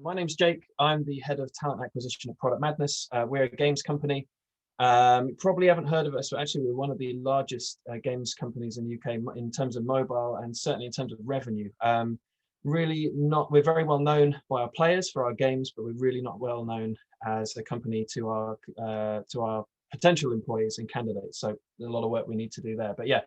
My name's Jake. I'm the head of talent acquisition at Product Madness. We're a games company. Probably haven't heard of us, but actually we're one of the largest games companies in the UK in terms of mobile and certainly in terms of revenue. We're very well known by our players for our games, but we're really not well known as a company to our potential employees and candidates. So there's a lot of work we need to do there. But yeah,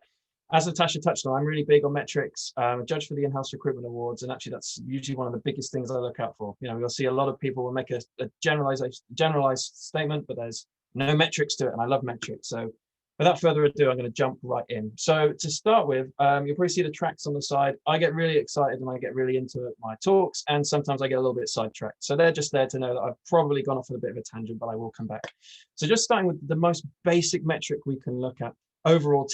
as Natasha touched on, I'm really big on metrics. I'm a judge for the in-house recruitment awards, and actually that's usually one of the biggest things I look out for. You know, you'll see a lot of people will make a generalized statement, but there's no metrics to it, and I love metrics. So without further ado, I'm going to jump right in. So to start with, you'll probably see the tracks on the side. I get really excited and I get really into my talks, and sometimes I get a little bit sidetracked. So they're just there to know that I've probably gone off on a bit of a tangent, but I will come back. So just starting with the most basic metric we can look at, overall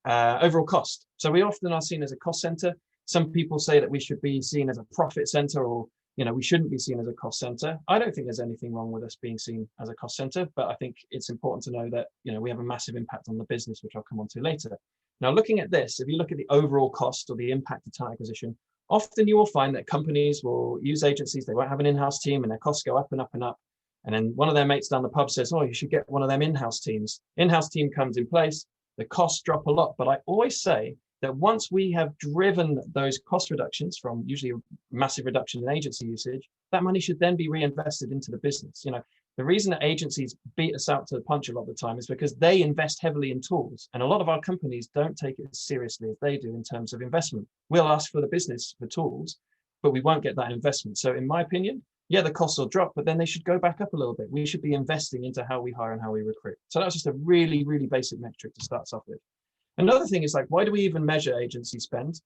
overall cost. So we often are seen as a cost center. Some people say that we should be seen as a profit center, or we shouldn't be seen as a cost center. I don't think there's anything wrong with us being seen as a cost center, but I think it's important to know that we have a massive impact on the business, which I'll come on to later. Now, looking at this, if you look at the overall cost or the impact of talent acquisition, often you will find that companies will use agencies. They won't have an in-house team, and their costs go up and up and up. And then one of their mates down the pub says, "Oh, you should get one of them in-house teams." In-house team comes in place. The costs drop a lot, but I always say that once we have driven those cost reductions from usually a massive reduction in agency usage, that money should then be reinvested into the business. The reason that agencies beat us out to the punch a lot of the time is because they invest heavily in tools, and a lot of our companies don't take it as seriously as they do in terms of investment. We'll ask for the business for tools, but we won't get that investment. So in my opinion, yeah, the costs will drop, but then they should go back up a little bit. We should be investing into how we hire and how we recruit. So that's just a really, really basic metric to start us off with. Another thing is, like, why do we even measure agency spend?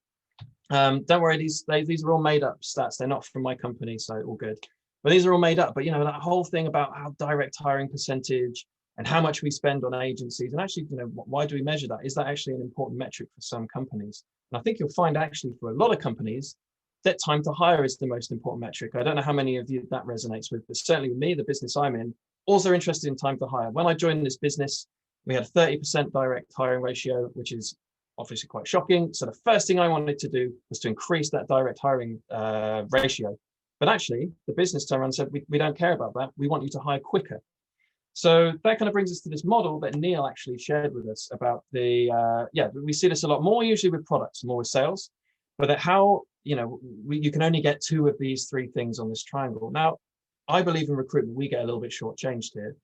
Don't worry, these are all made up stats. They're not from my company, so all good. But these are all made up. But that whole thing about how direct hiring percentage and how much we spend on agencies, and actually, why do we measure that? Is that actually an important metric for some companies? And I think you'll find actually for a lot of companies that time to hire is the most important metric. I don't know how many of you that resonates with, but certainly with me, the business I'm in, also interested in time to hire. When I joined this business, we had a 30% direct hiring ratio, which is obviously quite shocking. So the first thing I wanted to do was to increase that direct hiring ratio. But actually, the business turned around and said, we don't care about that. We want you to hire quicker. So that kind of brings us to this model that Neil actually shared with us about we see this a lot more usually with products, more with sales, but that how, you can only get two of these three things on this triangle. Now, I believe in recruitment, we get a little bit shortchanged here.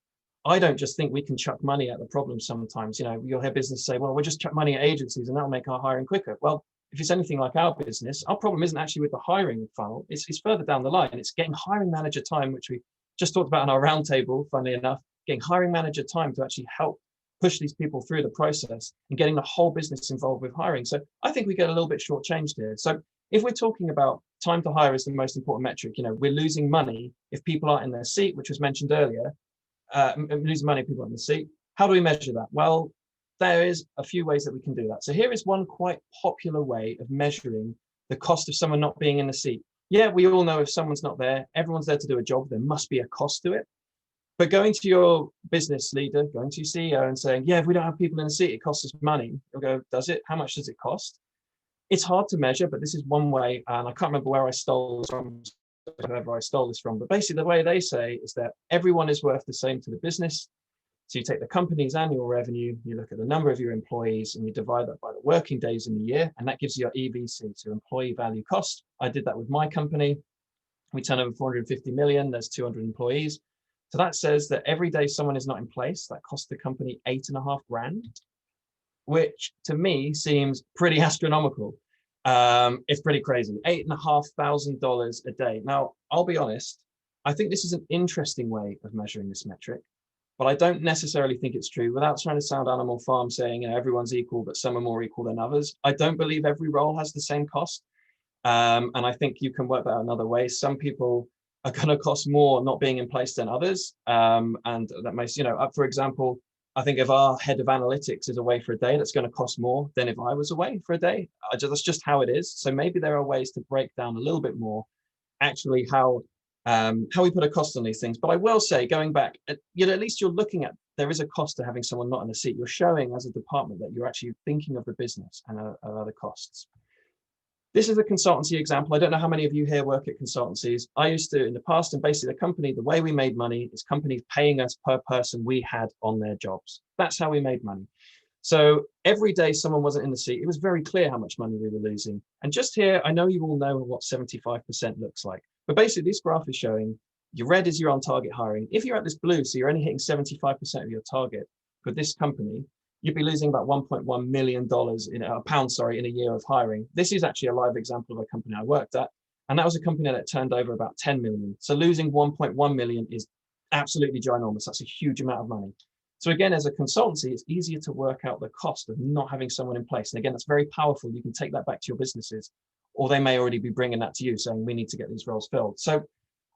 I don't just think we can chuck money at the problem sometimes. You'll hear business say, well, we'll just chuck money at agencies and that'll make our hiring quicker. Well, if it's anything like our business, our problem isn't actually with the hiring funnel. It's further down the line. It's getting hiring manager time, which we just talked about in our roundtable, funnily enough, getting hiring manager time to actually help push these people through the process and getting the whole business involved with hiring. So I think we get a little bit shortchanged here. So if we're talking about time to hire is the most important metric, we're losing money if people aren't in their seat, which was mentioned earlier, losing money if people aren't in the seat. How do we measure that? Well, there is a few ways that we can do that. So here is one quite popular way of measuring the cost of someone not being in the seat. Yeah, we all know if someone's not there, everyone's there to do a job, there must be a cost to it. But going to your business leader, going to your CEO and saying, yeah, if we don't have people in the seat, it costs us money. You'll go, does it? How much does it cost? It's hard to measure, but this is one way, and I can't remember where I stole this from, whoever I stole this from, but basically the way they say is that everyone is worth the same to the business. So you take the company's annual revenue, you look at the number of your employees, and you divide that by the working days in the year, and that gives you your EVC, so employee value cost. I did that with my company. We turn over 450 million, there's 200 employees. So that says that every day someone is not in place, that costs the company $8.5 grand, which to me seems pretty astronomical. It's pretty crazy, $8,500 a day. Now, I'll be honest, I think this is an interesting way of measuring this metric, but I don't necessarily think it's true. Without trying to sound Animal Farm saying everyone's equal, but some are more equal than others. I don't believe every role has the same cost. And I think you can work that out another way. Some people are going to cost more not being in place than others. And that makes, for example, I think if our head of analytics is away for a day, that's going to cost more than if I was away for a day. That's just how it is. So maybe there are ways to break down a little bit more actually how we put a cost on these things. But I will say, going back, at least you're looking at, there is a cost to having someone not in the seat. You're showing as a department that you're actually thinking of the business and other costs. This is a consultancy example. I don't know how many of you here work at consultancies. I used to in the past, and basically the company, the way we made money is companies paying us per person we had on their jobs. That's how we made money. So every day someone wasn't in the seat, it was very clear how much money we were losing. And just here, I know you all know what 75% looks like, but basically this graph is showing your red is your on target hiring. If you're at this blue, so you're only hitting 75% of your target for this company, you'd be losing about $1.1 million in a year of hiring. This is actually a live example of a company I worked at. And that was a company that turned over about 10 million. So losing 1.1 million is absolutely ginormous. That's a huge amount of money. So again, as a consultancy, it's easier to work out the cost of not having someone in place. And again, that's very powerful. You can take that back to your businesses, or they may already be bringing that to you saying, we need to get these roles filled. So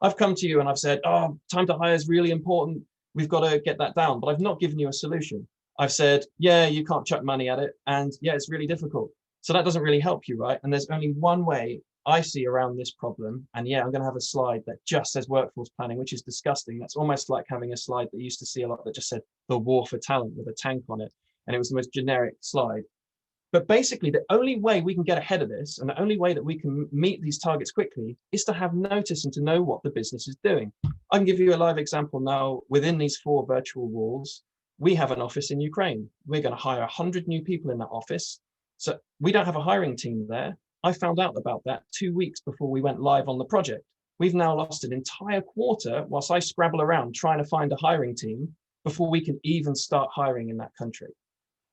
I've come to you and I've said, oh, time to hire is really important. We've got to get that down, but I've not given you a solution. I've said, yeah, you can't chuck money at it. And yeah, it's really difficult. So that doesn't really help you, right? And there's only one way I see around this problem. And yeah, I'm going to have a slide that just says workforce planning, which is disgusting. That's almost like having a slide that you used to see a lot that just said the war for talent with a tank on it. And it was the most generic slide. But basically, the only way we can get ahead of this and the only way that we can meet these targets quickly is to have notice and to know what the business is doing. I can give you a live example now. Within these 4 virtual walls, we have an office in Ukraine. We're going to hire 100 new people in that office. So we don't have a hiring team there. I found out about that 2 weeks before we went live on the project. We've now lost an entire quarter whilst I scrabble around trying to find a hiring team before we can even start hiring in that country.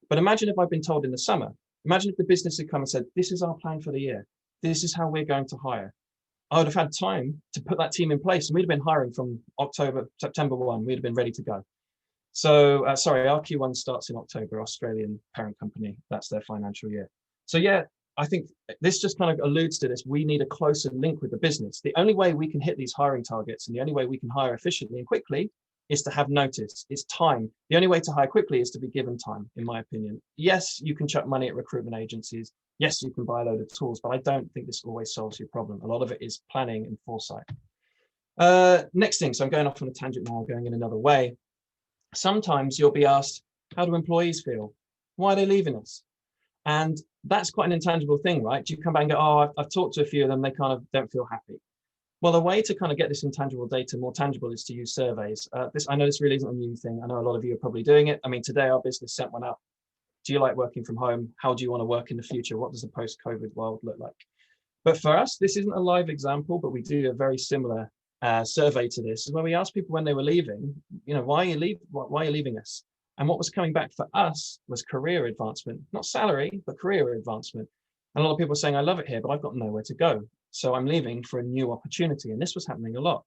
But imagine if I'd been told in the summer, imagine if the business had come and said, this is our plan for the year. This is how we're going to hire. I would have had time to put that team in place, and we'd have been hiring from September 1, we'd have been ready to go. So, sorry, our Q1 starts in October, Australian parent company, that's their financial year. So yeah, I think this just kind of alludes to this. We need a closer link with the business. The only way we can hit these hiring targets and the only way we can hire efficiently and quickly is to have notice. It's time. The only way to hire quickly is to be given time, in my opinion. Yes, you can chuck money at recruitment agencies. Yes, you can buy a load of tools, but I don't think this always solves your problem. A lot of it is planning and foresight. Next thing, so I'm going off on a tangent now, going in another way. Sometimes you'll be asked, how do employees feel? Why are they leaving us? And that's quite an intangible thing, right? Do you come back and go, oh, I've talked to a few of them, they kind of don't feel happy. Well, the way to kind of get this intangible data more tangible is to use surveys. I know this really isn't a new thing. I know a lot of you are probably doing it. I mean, today our business sent one out. Do you like working from home? How do you want to work in the future? What does the post-COVID world look like? But for us, this isn't a live example, but we do a very similar survey to this, where we asked people when they were leaving, you know, why are you leaving us? And what was coming back for us was career advancement, not salary, but career advancement. And a lot of people were saying, I love it here, but I've got nowhere to go. So I'm leaving for a new opportunity. And this was happening a lot.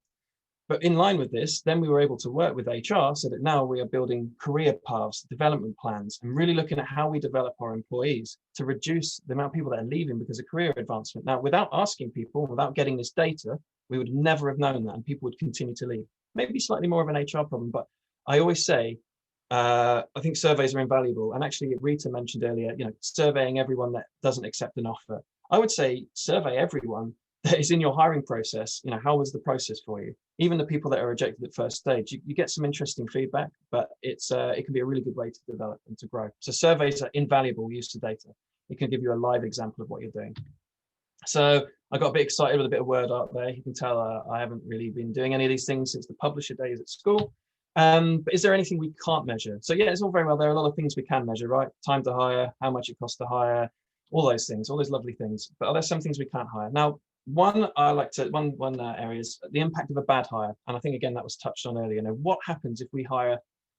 But in line with this, then we were able to work with HR so that now we are building career paths, development plans, and really looking at how we develop our employees to reduce the amount of people that are leaving because of career advancement. Now, without asking people, without getting this data, we would never have known that, and people would continue to leave. Maybe slightly more of an HR problem, but I always say, I think surveys are invaluable. And actually, Rita mentioned earlier, you know, surveying everyone that doesn't accept an offer. I would say survey everyone that is in your hiring process. You know, how was the process for you? Even the people that are rejected at first stage, you get some interesting feedback, but it can be a really good way to develop and to grow. So surveys are invaluable use of data. It can give you a live example of what you're doing. So I got a bit excited with a bit of word art there. You can tell I haven't really been doing any of these things since the publisher days at school. But is there anything we can't measure? So yeah, it's all very well. There are a lot of things we can measure, right? Time to hire, how much it costs to hire, all those things, all those lovely things. But are there some things we can't hire? Now, one area is the impact of a bad hire. And I think, again, that was touched on earlier. You know, what happens if we hire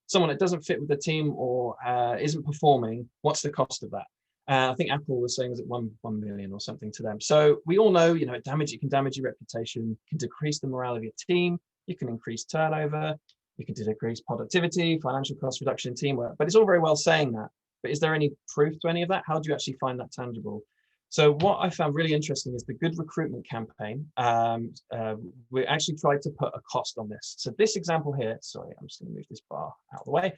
someone that doesn't fit with the team or isn't performing? What's the cost of that? I think Apple was saying, was it 1 million or something to them. So we all know, you know, it can damage your reputation, can decrease the morale of your team, you can increase turnover, you can decrease productivity, financial cost reduction, teamwork. But it's all very well saying that. But is there any proof to any of that? How do you actually find that tangible? So what I found really interesting is the Good Recruitment campaign. We actually tried to put a cost on this. So this example here, sorry, I'm just going to move this bar out of the way.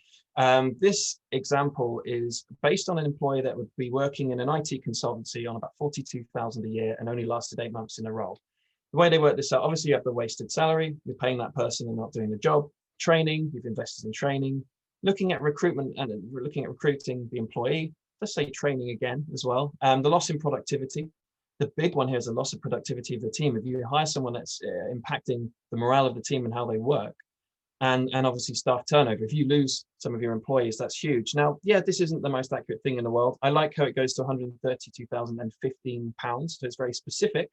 This example is based on an employee that would be working in an IT consultancy on about 42,000 a year and only lasted 8 months in a role. The way they work this out, obviously you have the wasted salary, you're paying that person and not doing the job. Training, you've invested in training, looking at recruitment and looking at recruiting the employee, let's say training again as well. The loss in productivity, the big one here is the loss of productivity of the team. If you hire someone that's impacting the morale of the team and how they work, and obviously staff turnover, if you lose some of your employees, that's huge. Now, yeah, this isn't the most accurate thing in the world. I like how it goes to 132,015 pounds, so it's very specific.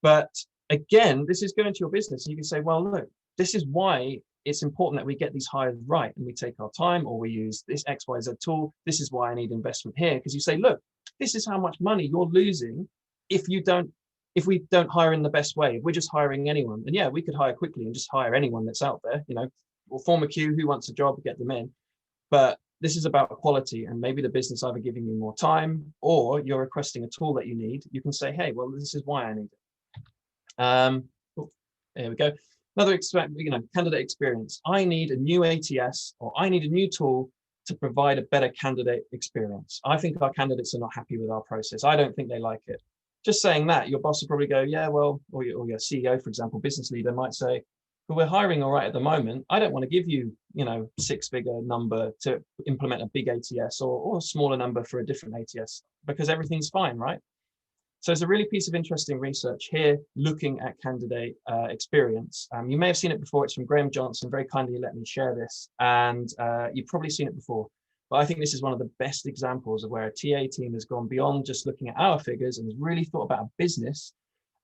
But again, this is going to your business, and you can say, well, look, this is why it's important that we get these hires right, and we take our time, or we use this XYZ tool. This is why I need investment here, because you say, look, this is how much money you're losing if we don't hire in the best way. If we're just hiring anyone, and yeah, we could hire quickly and just hire anyone that's out there, or form a queue, who wants a job, get them in. But this is about quality, and maybe the business either giving you more time, or you're requesting a tool that you need. You can say, hey, well, this is why I need it. There we go. Another candidate experience. I need a new ATS, or I need a new tool to provide a better candidate experience. I think our candidates are not happy with our process. I don't think they like it. Just saying that, your boss will probably go, yeah, well, or your CEO, for example, business leader might say, but we're hiring all right at the moment. I don't want to give you, six-figure number to implement a big ATS, or a smaller number for a different ATS, because everything's fine, right? So it's a really piece of interesting research here looking at candidate experience. You may have seen it before. It's from Graham Johnson, very kindly let me share this. And you've probably seen it before. But I think this is one of the best examples of where a TA team has gone beyond just looking at our figures and has really thought about a business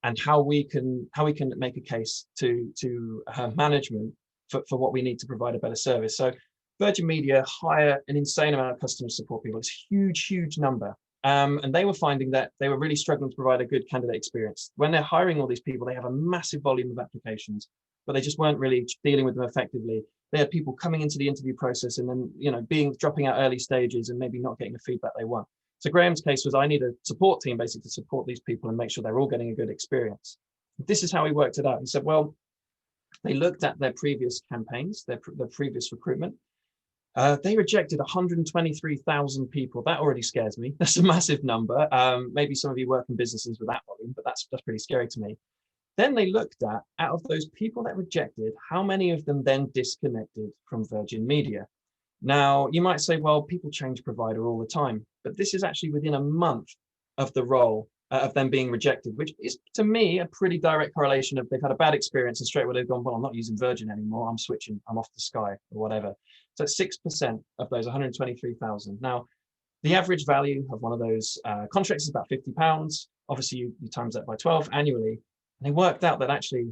and how we can make a case to management for what we need to provide a better service. So Virgin Media hire an insane amount of customer support people. It's a huge, huge number. And they were finding that they were really struggling to provide a good candidate experience. When they're hiring all these people, they have a massive volume of applications, but they just weren't really dealing with them effectively. They had people coming into the interview process and then, dropping out early stages and maybe not getting the feedback they want. So Graham's case was, I need a support team basically to support these people and make sure they're all getting a good experience. This is how he worked it out. He said, well, they looked at their previous campaigns, their previous recruitment. They rejected 123,000 people. That already scares me. That's a massive number. Maybe some of you work in businesses with that volume, but that's pretty scary to me. Then they looked at, out of those people that rejected, how many of them then disconnected from Virgin Media. Now, you might say, well, people change provider all the time, but this is actually within a month of the role of them being rejected, which is, to me, a pretty direct correlation of they've had a bad experience and straight away they've gone, well, I'm not using Virgin anymore. I'm switching. I'm off to Sky or whatever. So 6% of those 123,000. Now, the average value of one of those contracts is about £50. Obviously, you times that by 12 annually. And they worked out that actually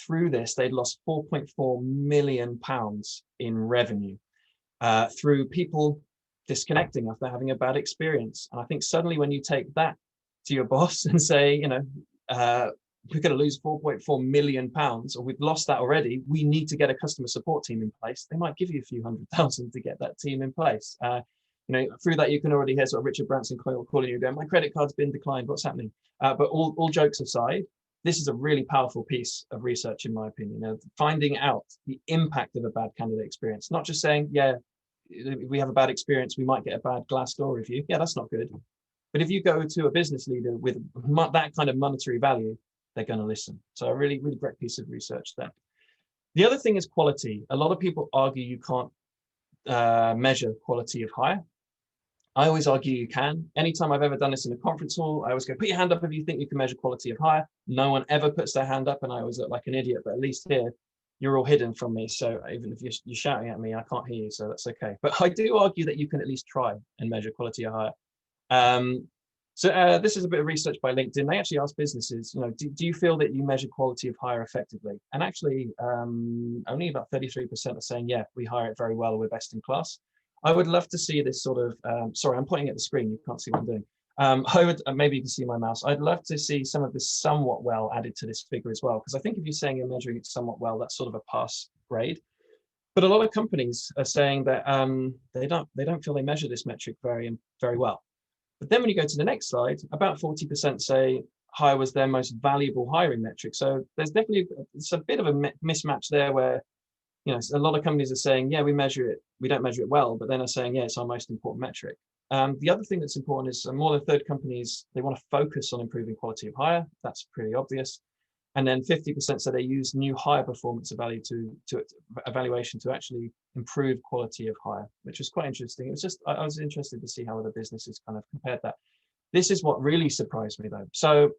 through this, they'd lost £4.4 million in revenue through people disconnecting after having a bad experience. And I think suddenly when you take that to your boss and say, we're going to lose £4.4 million, or we've lost that already, we need to get a customer support team in place. They might give you a few £100,000 to get that team in place. Through that, you can already hear sort of Richard Branson calling you going, my credit card's been declined, what's happening? But all jokes aside, this is a really powerful piece of research, in my opinion, finding out the impact of a bad candidate experience, not just saying, yeah, if we have a bad experience, we might get a bad Glassdoor review. Yeah, that's not good. But if you go to a business leader with that kind of monetary value, they're going to listen. So a really, really great piece of research there. The other thing is quality. A lot of people argue you can't measure quality of hire. I always argue you can. Anytime I've ever done this in a conference hall, I always go, put your hand up if you think you can measure quality of hire. No one ever puts their hand up, and I always look like an idiot, but at least here, you're all hidden from me. So even if you're shouting at me, I can't hear you, so that's okay. But I do argue that you can at least try and measure quality of hire. So this is a bit of research by LinkedIn. They actually asked businesses, do you feel that you measure quality of hire effectively? And actually, only about 33% are saying, yeah, we hire it very well, we're best in class. I would love to see this sort of, sorry, I'm pointing at the screen, you can't see what I'm doing. I would, maybe you can see my mouse. I'd love to see some of this somewhat well added to this figure as well, because I think if you're saying you're measuring it somewhat well, that's sort of a pass grade. But a lot of companies are saying that they don't feel they measure this metric very well. But then when you go to the next slide, about 40% say hire was their most valuable hiring metric. So there's definitely, it's a bit of a mismatch there where, a lot of companies are saying, yeah, we measure it, we don't measure it well, but then are saying, yeah, it's our most important metric. The other thing that's important is more than a third companies, they want to focus on improving quality of hire. That's pretty obvious. And then 50% say they use new hire performance evaluation to actually improve quality of hire, which was quite interesting. It was just, I was interested to see how other businesses kind of compared that. This is what really surprised me though. So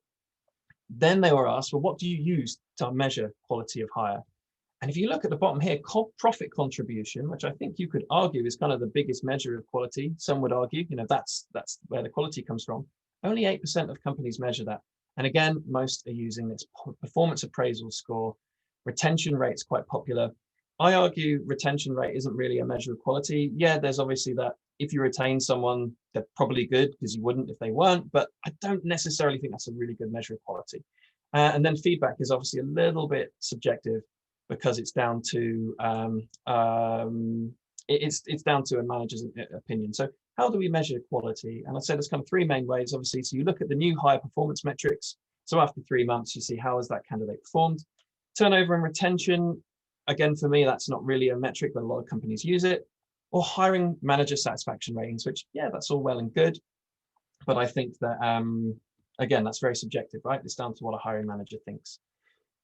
Then they were asked, well, what do you use to measure quality of hire? And if you look at the bottom here, profit contribution, which I think you could argue is kind of the biggest measure of quality. Some would argue, that's where the quality comes from. Only 8% of companies measure that. And again, most are using this performance appraisal score. Retention rate's quite popular. I argue retention rate isn't really a measure of quality. Yeah, there's obviously that if you retain someone, they're probably good because you wouldn't if they weren't, but I don't necessarily think that's a really good measure of quality. And then feedback is obviously a little bit subjective because it's down to it's down to a manager's opinion. So how do we measure quality? And I said there's kind of three main ways, obviously. So you look at the new hire performance metrics. So after 3 months, you see how has that candidate performed. Turnover and retention, again, for me, that's not really a metric, but a lot of companies use it. Or hiring manager satisfaction ratings, which, yeah, that's all well and good. But I think that, again, that's very subjective, right? It's down to what a hiring manager thinks.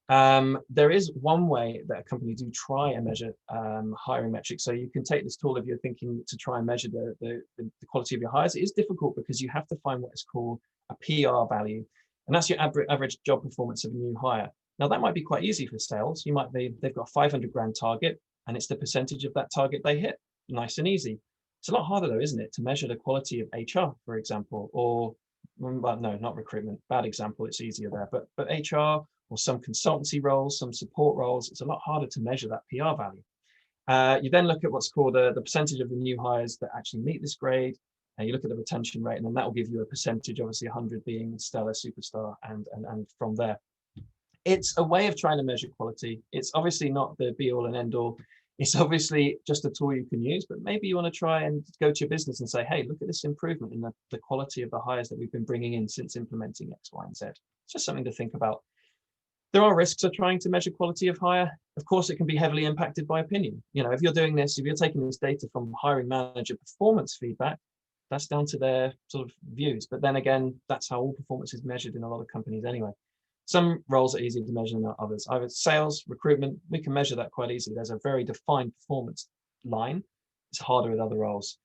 There is one way that a company do try and measure hiring metrics. So you can take this tool if you're thinking to try and measure the quality of your hires. It is difficult because you have to find what is called a PR value. And that's your average job performance of a new hire. Now that might be quite easy for sales. They've got a 500 grand target and it's the percentage of that target they hit. Nice and easy. It's a lot harder though, isn't it, to measure the quality of HR, for example, or, well, no, not recruitment, bad example, it's easier there, but HR or some consultancy roles, some support roles, it's a lot harder to measure that PR value. You then look at what's called the percentage of the new hires that actually meet this grade, and you look at the retention rate, and then that will give you a percentage, obviously 100 being stellar, superstar, and from there. It's a way of trying to measure quality. It's obviously not the be all and end all. It's obviously just a tool you can use, but maybe you want to try and go to your business and say, hey, look at this improvement in the quality of the hires that we've been bringing in since implementing X, Y, and Z. It's just something to think about. There are risks of trying to measure quality of hire. Of course, it can be heavily impacted by opinion. If you're doing this, if you're taking this data from hiring manager performance feedback, that's down to their sort of views. But then again, that's how all performance is measured in a lot of companies anyway. Some roles are easier to measure than others. Either sales, recruitment, we can measure that quite easily. There's a very defined performance line. It's harder with other roles.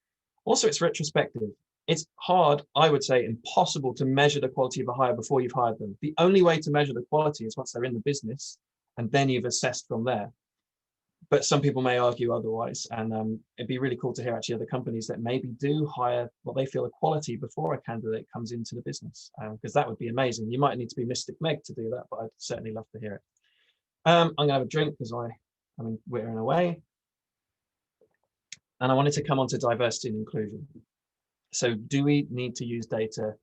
Also, it's retrospective. It's hard, I would say, impossible to measure the quality of a hire before you've hired them. The only way to measure the quality is once they're in the business, and then you've assessed from there. But some people may argue otherwise, and it'd be really cool to hear actually other companies that maybe do hire what they feel are quality before a candidate comes into the business, because that would be amazing. You might need to be Mystic Meg to do that, but I'd certainly love to hear it. I'm going to have a drink because we're in a way. And I wanted to come on to diversity and inclusion. So do we need to use data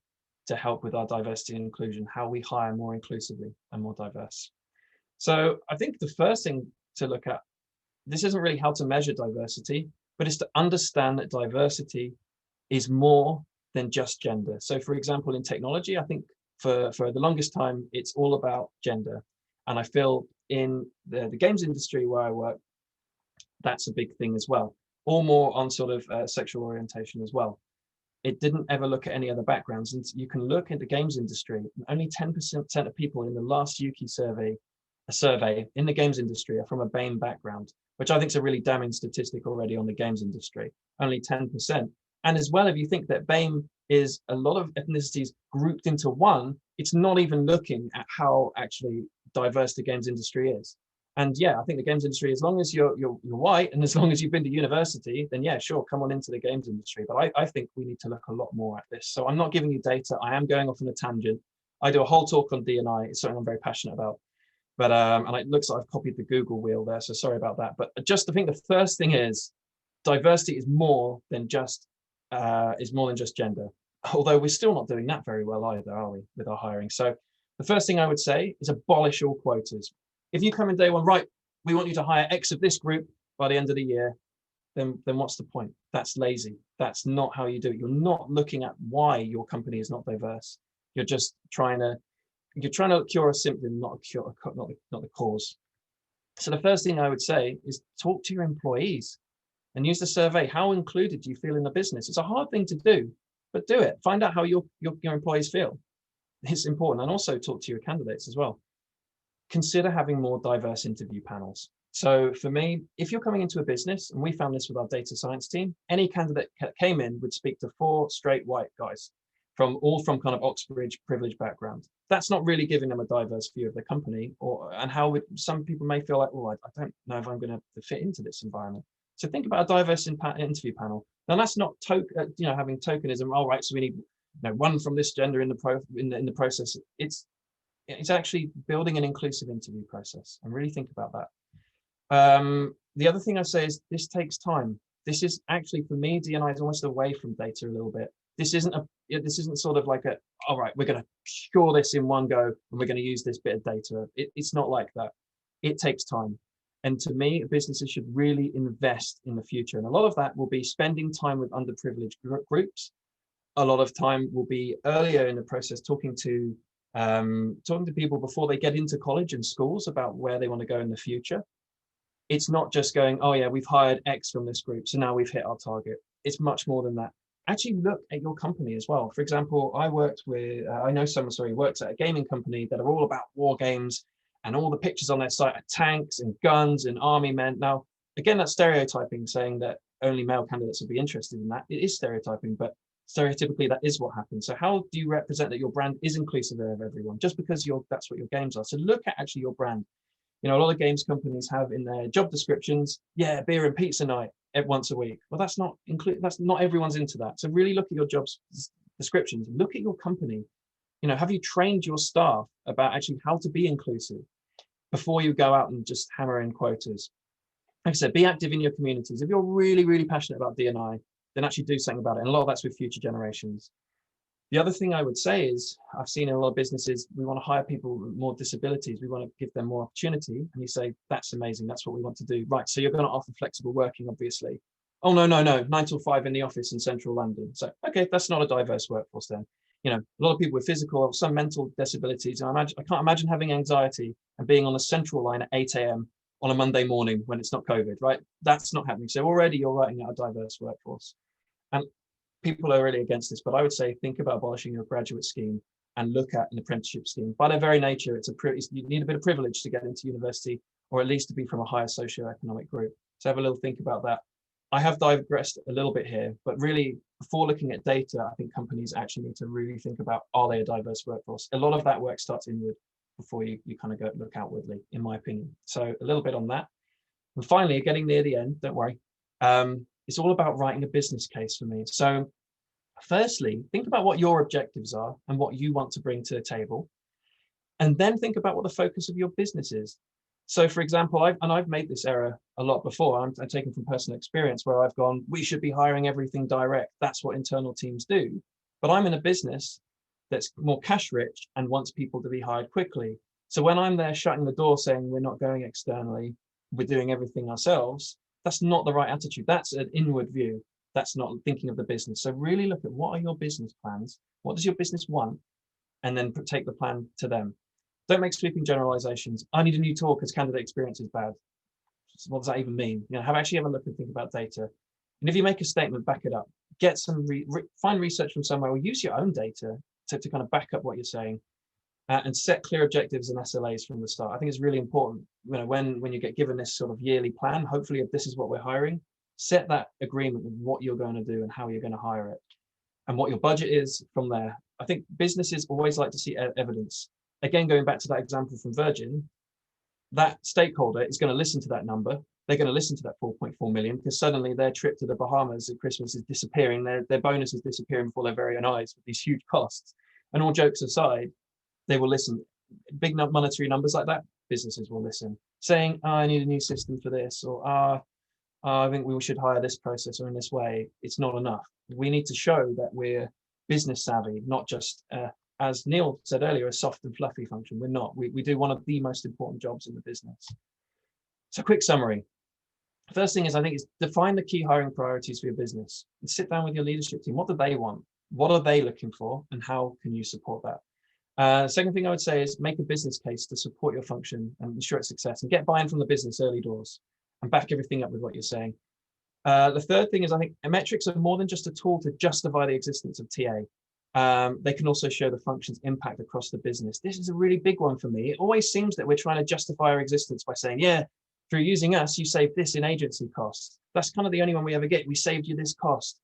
to help with our diversity and inclusion, how we hire more inclusively and more diverse? So I think the first thing to look at, this isn't really how to measure diversity, but it's to understand that diversity is more than just gender. So for example, in technology, I think for the longest time, it's all about gender. And I feel in the games industry where I work, that's a big thing as well, or more on sort of sexual orientation as well. It didn't ever look at any other backgrounds. And you can look at the games industry, only 10% of people in the last Yuki survey in the games industry are from a BAME background, which I think is a really damning statistic already on the games industry, only 10%. And as well, if you think that BAME is a lot of ethnicities grouped into one, it's not even looking at how actually diverse the games industry is. And yeah, I think the games industry, as long as you're white and as long as you've been to university, then yeah, sure, come on into the games industry. But I think we need to look a lot more at this. So I'm not giving you data. I am going off on a tangent. I do a whole talk on D&I. It's something I'm very passionate about. But and it looks like I've copied the Google wheel there, so sorry about that. But just I think the first thing is diversity is more than just gender. Although we're still not doing that very well either, are we, with our hiring? So the first thing I would say is abolish all quotas. If you come in day one, right, we want you to hire X of this group by the end of the year, then what's the point? That's lazy. That's not how you do it. You're not looking at why your company is not diverse. You're just trying to cure a symptom, not the cause. So the first thing I would say is talk to your employees and use the survey. How included do you feel in the business? It's a hard thing to do, but do it. Find out how your employees feel. It's important. And also talk to your candidates as well. Consider having more diverse interview panels. So for me, if you're coming into a business, and we found this with our data science team, any candidate that came in would speak to 4 straight white guys. from kind of Oxbridge privileged background. That's not really giving them a diverse view of the company, and how some people may feel like, oh, I don't know if I'm going to fit into this environment. So think about a diverse interview panel. Now that's not having tokenism. All right, so we need one from this gender in the process. It's actually building an inclusive interview process, and really think about that. The other thing I say is this takes time. This is actually, for me, D&I is almost away from data a little bit. This isn't sort of like all right, we're going to score this in one go and we're going to use this bit of data. It's not like that. It takes time. And to me, businesses should really invest in the future. And a lot of that will be spending time with underprivileged groups. A lot of time will be earlier in the process talking to people before they get into college and schools about where they want to go in the future. It's not just going, oh yeah, we've hired X from this group, so now we've hit our target. It's much more than that. Actually look at your company as well. For example, I know someone who works at a gaming company that are all about war games, and all the pictures on their site are tanks and guns and army men. Now, again, that's stereotyping, saying that only male candidates would be interested in that. It is stereotyping, but stereotypically that is what happens. So how do you represent that your brand is inclusive of everyone, just because that's what your games are? So look at actually your brand. A lot of games companies have in their job descriptions, yeah, beer and pizza night once a week. Well, that's not everyone's into that. So really look at your job descriptions. Look at your company. Have you trained your staff about actually how to be inclusive before you go out and just hammer in quotas? Like I said, be active in your communities. If you're really, really passionate about D&I, then actually do something about it. And a lot of that's with future generations. The other thing I would say is, I've seen in a lot of businesses, we want to hire people with more disabilities. We want to give them more opportunity. And you say, that's amazing. That's what we want to do. Right. So you're going to offer flexible working, obviously. Oh, no. 9 till 5 in the office in central London. So, okay, that's not a diverse workforce then. A lot of people with physical or some mental disabilities. I can't imagine having anxiety and being on a central line at 8 a.m. on a Monday morning when it's not COVID, right? That's not happening. So already you're writing out a diverse workforce. And people are really against this, but I would say think about abolishing your graduate scheme and look at an apprenticeship scheme. By their very nature, you need a bit of privilege to get into university, or at least to be from a higher socioeconomic group. So have a little think about that. I have digressed a little bit here, but really before looking at data, I think companies actually need to really think about, are they a diverse workforce? A lot of that work starts inward before you kind of go look outwardly, in my opinion. So a little bit on that. And finally, getting near the end, don't worry. It's all about writing a business case for me. So firstly, think about what your objectives are and what you want to bring to the table. And then think about what the focus of your business is. So for example, I've made this error a lot before. I'm taking from personal experience where I've gone, we should be hiring everything direct. That's what internal teams do. But I'm in a business that's more cash rich and wants people to be hired quickly. So when I'm there shutting the door saying we're not going externally, we're doing everything ourselves, that's not the right attitude. That's an inward view. That's not thinking of the business. So really look at, what are your business plans? What does your business want? And then take the plan to them. Don't make sweeping generalizations. I need a new tool because candidate experience is bad. So what does that even mean? Have a look and think about data. And if you make a statement, back it up. Get some find research from somewhere, or use your own data to kind of back up what you're saying, and set clear objectives and SLAs from the start. I think it's really important. When you get given this sort of yearly plan, hopefully if this is what we're hiring, set that agreement with what you're going to do and how you're going to hire it, and what your budget is from there. I think businesses always like to see evidence. Again, going back to that example from Virgin, that stakeholder is going to listen to that number. They're going to listen to that 4.4 million because suddenly their trip to the Bahamas at Christmas is disappearing. Their bonus is disappearing before their very own eyes with these huge costs. And all jokes aside, they will listen. Big monetary numbers like that, businesses will listen. Saying, I need a new system for this, or I think we should hire this process or in this way, it's not enough. We need to show that we're business savvy, not just, as Neil said earlier, a soft and fluffy function. We're not. We do one of the most important jobs in the business. So quick summary. First thing is, I think, is define the key hiring priorities for your business and sit down with your leadership team. What do they want? What are they looking for? And how can you support that? Second thing I would say is make a business case to support your function and ensure its success, and get buy-in from the business early doors and back everything up with what you're saying. The third thing is, I think metrics are more than just a tool to justify the existence of TA. They can also show the function's impact across the business. This is a really big one for me. It always seems that we're trying to justify our existence by saying, yeah, through using us, you saved this in agency costs. That's kind of the only one we ever get. We saved you this cost.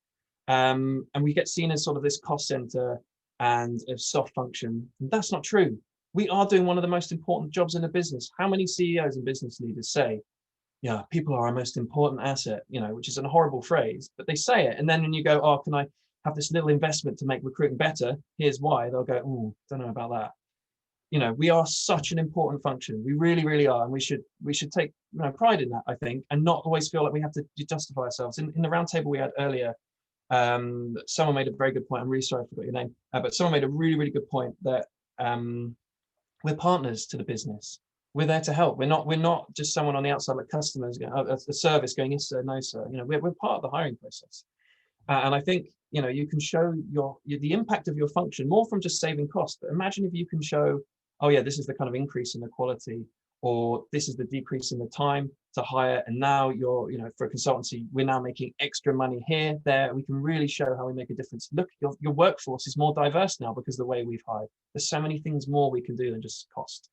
And we get seen as sort of this cost center and a soft function. And that's not true. We are doing one of the most important jobs in a business. How many CEOs and business leaders say, yeah, people are our most important asset, which is a horrible phrase, but they say it. And then when you go, oh, can I have this little investment to make recruiting better? Here's why. They'll go, oh, don't know about that. We are such an important function. We really, really are. And we should take pride in that, I think, and not always feel like we have to justify ourselves. In the roundtable we had earlier, someone made a very good point. I'm really sorry I forgot your name, but someone made a really, really good point that we're partners to the business. We're there to help. We're not just someone on the outside like customers, a service going, yes sir, no sir. We're part of the hiring process. And I think you can show the impact of your function more from just saving costs. But imagine if you can show, oh yeah, this is the kind of increase in the quality, or this is the decrease in the time to hire, and now you're, for a consultancy, we're now making extra money here, there. We can really show how we make a difference. Look, your workforce is more diverse now because of the way we've hired. There's so many things more we can do than just cost.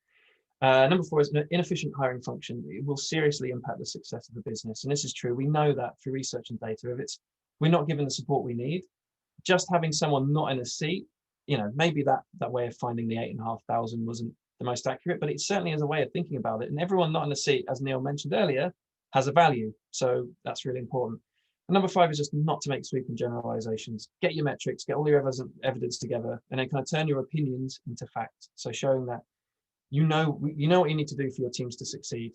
Number 4 is an inefficient hiring function. It will seriously impact the success of the business. And this is true. We know that through research and data. If we're not given the support we need, just having someone not in a seat, maybe that way of finding the 8,500 wasn't the most accurate, but it certainly is a way of thinking about it. And everyone not in a seat, as Neil mentioned earlier, has a value. So that's really important. And number 5 is just not to make sweeping generalizations. Get your metrics, get all your evidence together, and then kind of turn your opinions into fact. So showing that you know what you need to do for your teams to succeed.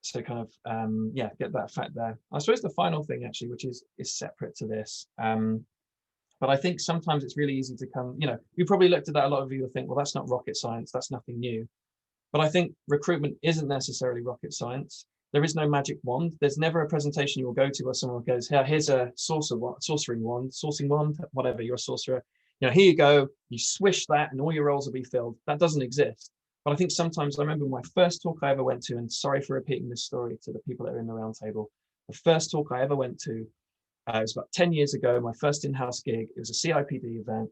So kind of get that fact there. I suppose the final thing actually, which is separate to this, but I think sometimes it's really easy to you probably looked at that, a lot of you will think, well, that's not rocket science, that's nothing new. But I think recruitment isn't necessarily rocket science. There is no magic wand. There's never a presentation you'll go to where someone goes, here's a sourcing wand, whatever, you're a sorcerer. Here you go, you swish that and all your roles will be filled. That doesn't exist. But I think sometimes, I remember my first talk I ever went to, and sorry for repeating this story to the people that are in the roundtable, the first talk I ever went to, it was about 10 years ago, my first in-house gig. It was a CIPD event.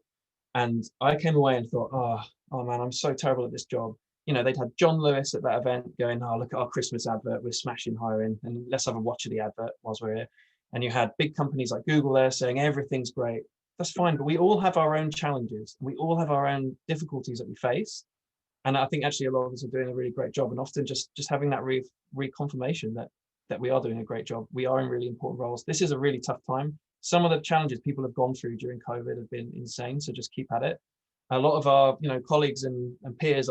And I came away and thought, oh man, I'm so terrible at this job. They'd had John Lewis at that event going, oh, look at our Christmas advert. We're smashing hiring. And let's have a watch of the advert whilst we're here. And you had big companies like Google there saying everything's great. That's fine. But we all have our own challenges. We all have our own difficulties that we face. And I think actually a lot of us are doing a really great job. And often just having that reconfirmation that we are doing a great job. We are in really important roles. This is a really tough time. Some of the challenges people have gone through during COVID have been insane. So just keep at it. A lot of our colleagues and peers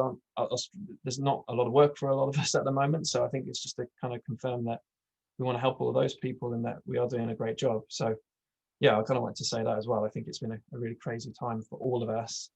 there's not a lot of work for a lot of us at the moment. So I think it's just to kind of confirm that we want to help all of those people and that we are doing a great job. So yeah, I kind of want to say that as well. I think it's been a really crazy time for all of us.